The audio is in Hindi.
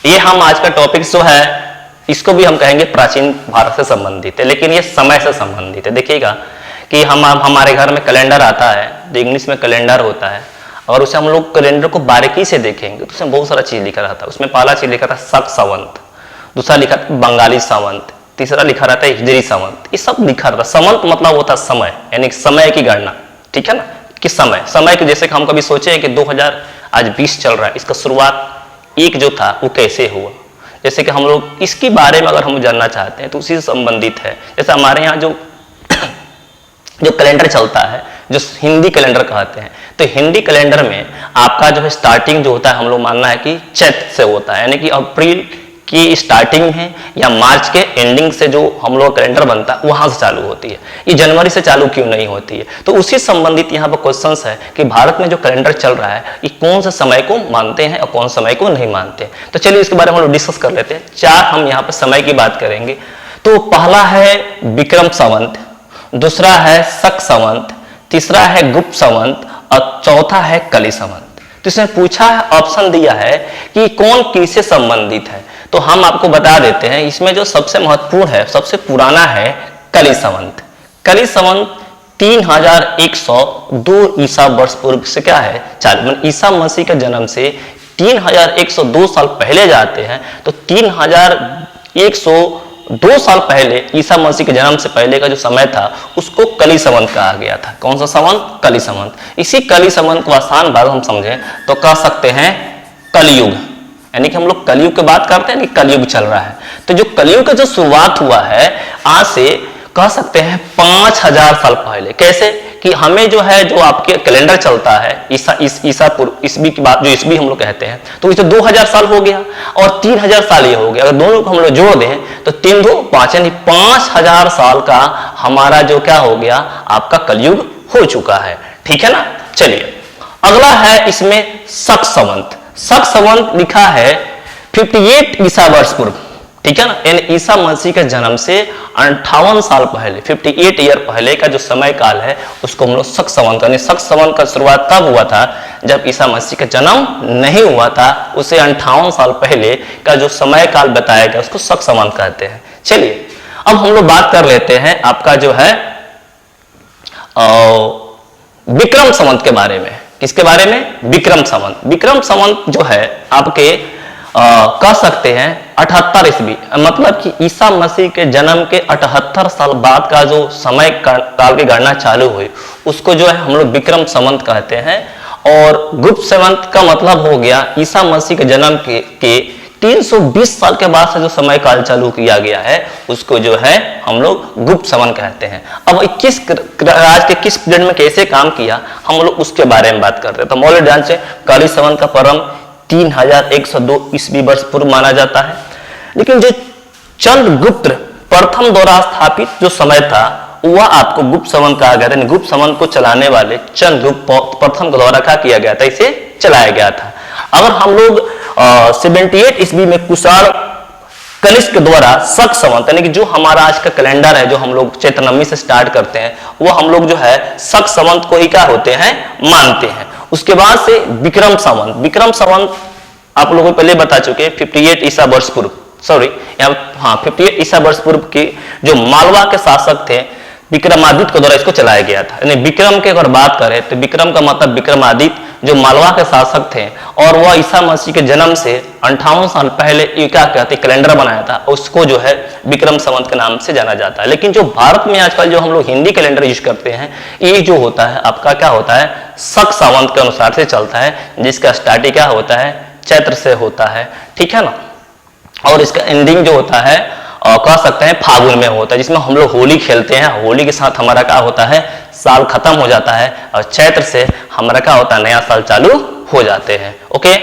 ये हम आज का टॉपिक जो है इसको भी हम कहेंगे प्राचीन भारत से संबंधित है, लेकिन ये समय से संबंधित है। देखिएगा कि हम हमारे घर में कैलेंडर आता है, जो इंग्लिश में कैलेंडर होता है, और उसे हम लोग कैलेंडर को बारीकी से देखेंगे तो उसमें बहुत सारा चीज लिखा रहता है। उसमें पहला चीज लिखा था शक संवत, दूसरा लिखा था बंगाली संवत, तीसरा लिखा रहता है हिजरी संवत। ये सब लिखा रहता है। संवत मतलब होता है समय, यानी समय की गणना, ठीक है ना, कि समय की, जैसे कि हम कभी सोचे कि 2020 चल रहा है, इसका शुरुआत एक जो था वो कैसे हुआ। जैसे कि हम लोग इसके बारे में अगर हम जानना चाहते हैं तो उसी से संबंधित है। जैसे हमारे यहाँ जो कैलेंडर चलता है, जो हिंदी कैलेंडर कहते हैं, तो हिंदी कैलेंडर में आपका जो है स्टार्टिंग जो होता है, हम लोग मानना है कि चैत्र से होता है, यानी कि अप्रैल की स्टार्टिंग है या मार्च के एंडिंग से जो हम लोग कैलेंडर बनता है वहां से चालू होती है। ये जनवरी से चालू क्यों नहीं होती है? तो उसी संबंधित यहाँ पर क्वेश्चंस है कि भारत में जो कैलेंडर चल रहा है ये कौन से समय को मानते हैं और कौन समय को नहीं मानते हैं। तो चलिए इसके बारे में हम लोग डिस्कस कर लेते हैं। चार हम यहाँ पर समय की बात करेंगे। तो पहला है विक्रम संवत, दूसरा है शक संवत, तीसरा है गुप्त संवत और चौथा है कली संवत। तो इसमें पूछा है, ऑप्शन दिया है कि कौन किससे संबंधित है। तो हम आपको बता देते हैं, इसमें जो सबसे महत्वपूर्ण है, सबसे पुराना है कली संवत। कली संवत 3102 ईसा वर्ष पूर्व से क्या है चालू, ईसा मसीह के जन्म से 3102 साल पहले जाते हैं। तो 3102 साल पहले ईसा मसीह के जन्म से पहले का जो समय था उसको कली संवत कहा गया था। कौन सा संवत? कली संवत। इसी कली संवत को आसान भाषा हम समझें तो कह सकते हैं कलयुग, यानी कि हम लोग कलयुग की बात करते हैं कि कलयुग चल रहा है। तो जो कलयुग का जो शुरुआत हुआ है आज से कह सकते हैं 5000 साल पहले। कैसे कि हमें जो है, जो आपके कैलेंडर चलता है ईसा पूर्व ईस्वी की बात, जो ईस्वी हम लोग कहते हैं, तो इसे 2000 साल हो गया और 3000 साल ये हो गया। अगर दोनों को हम लोग जोड़ दें तो 3 2 5 यानी 5000 साल का हमारा जो क्या हो गया, आपका कलयुग हो चुका है। ठीक है ना। चलिए अगला है इसमें शक संवत। शक संवत लिखा है 58 ईसा वर्ष पूर्व, ठीक है ना, यानी ईसा मसीह के जन्म से 58 साल पहले, 58 ईयर पहले का जो समय काल है उसको हम लोग शक संवत, यानी शक संवत का शुरुआत तब हुआ था जब ईसा मसीह का जन्म नहीं हुआ था, उसे 58 साल पहले का जो समय काल बताया गया उसको शक संवत कहते हैं। चलिए अब हम लोग बात कर लेते हैं आपका जो है विक्रम संवत के बारे में। किसके बारे में? विक्रम संवत। विक्रम संवत जो है आपके कह सकते हैं 78 ईस्वी, मतलब कि ईसा मसीह के जन्म के 78 साल बाद का जो समय काल की गणना चालू हुई उसको जो है हम लोग विक्रम संवत कहते हैं। और गुप्त संवत का मतलब हो गया ईसा मसीह के जन्म के 320 साल के बाद से जो समय काल चालू किया गया है उसको जो है हम लोग गुप्त संवत कहते हैं। अब 21 राज के किस पीरियड में कैसे काम किया हम लोग उसके बारे में बात कर रहे हैं। तो मौलिक ध्यान से कली संवत का प्रारंभ 3102 ईस्वी वर्ष पूर्व माना जाता है, लेकिन जो चंद्रगुप्त प्रथम द्वारा स्थापित जो समय था वह आपको गुप्त संवत कहा गया था। गुप्त संवत को चलाने वाले चंद्रगुप्त प्रथम के द्वारा क्या किया गया था, इसे चलाया गया था। अगर हम लोग 78 ईस्वी में कुषाण कनिष्क के द्वारा शक संवत, यानी कि जो हमारा आज का कैलेंडर है जो हम लोग चैत्र नवमी से स्टार्ट करते हैं वो हम लोग जो है शक संवत को ही क्या होते हैं, मानते हैं। उसके बाद से विक्रम संवत। विक्रम संवत आप लोगों को पहले बता चुके हैं 58 ईसा वर्ष पूर्व, सॉरी हाँ 58 ईसा वर्ष पूर्व के जो मालवा के शासक थे विक्रमादित्य के द्वारा इसको चलाया गया था। यानी विक्रम की अगर बात करें तो विक्रम का मतलब विक्रमादित्य जो मालवा के शासक थे और वह ईसा मसीह के जन्म से 58 साल पहले ये क्या कहते कैलेंडर बनाया था, उसको जो है विक्रम संवत के नाम से जाना जाता है। लेकिन जो भारत में आजकल जो हम लोग हिंदी कैलेंडर यूज करते हैं ये जो होता है आपका क्या होता है, शक संवत के अनुसार से चलता है, जिसका स्टार्टिंग क्या होता है, चैत्र से होता है। ठीक है ना। और इसका एंडिंग जो होता है कह सकते हैं फागुन में होता है, जिसमें हम लोग होली खेलते हैं। होली के साथ हमारा क्या होता है, साल खत्म हो जाता है और चैत्र से हमारा क्या होता है, नया साल चालू हो जाते हैं। ओके।